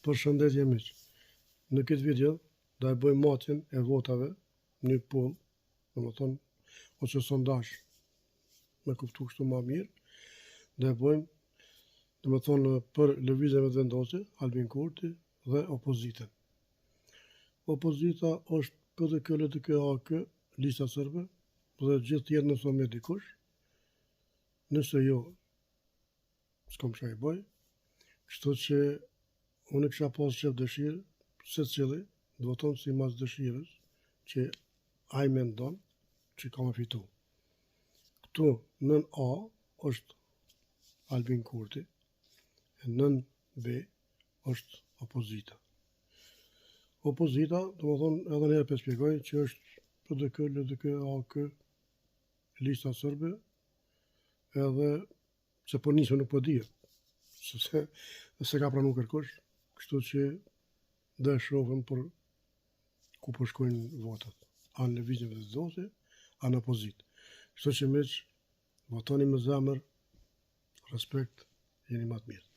Përshëndetje miq. Në këtë video do e bëjmë matjen e votave në një poll, domethënë ose sondazh, me kuptu kështu më mirë. Do e bëjmë, domethënë për lëvizjen e vendosje, Albin Kurti dhe opozitën. Opozita është PDK, LDK, AK, Lista Serbe dhe gjithë tjerë nëse me dikush. Nëse jo, s'kam çfarë i bëj. Kështu që unë kisha pas qef dëshirë, se cili do voton si mas dëshirës që ai mendon që ka me fitu. Këtu nën A është Albin Kurti, e nën B është opozita. Opozita, do më thonë, edhe njerë për spjegoj që është PDK, LDK, AK, Lista Serbe, edhe se po nisë nuk po dhjet, se ka pranu kërkush, kështu që dhe shohëm për ku po shkojnë votat. Anë lëvizjen vendosje, anë opozit. Kështu që miq, votoni me zemër, respekt, jeni më të mirë.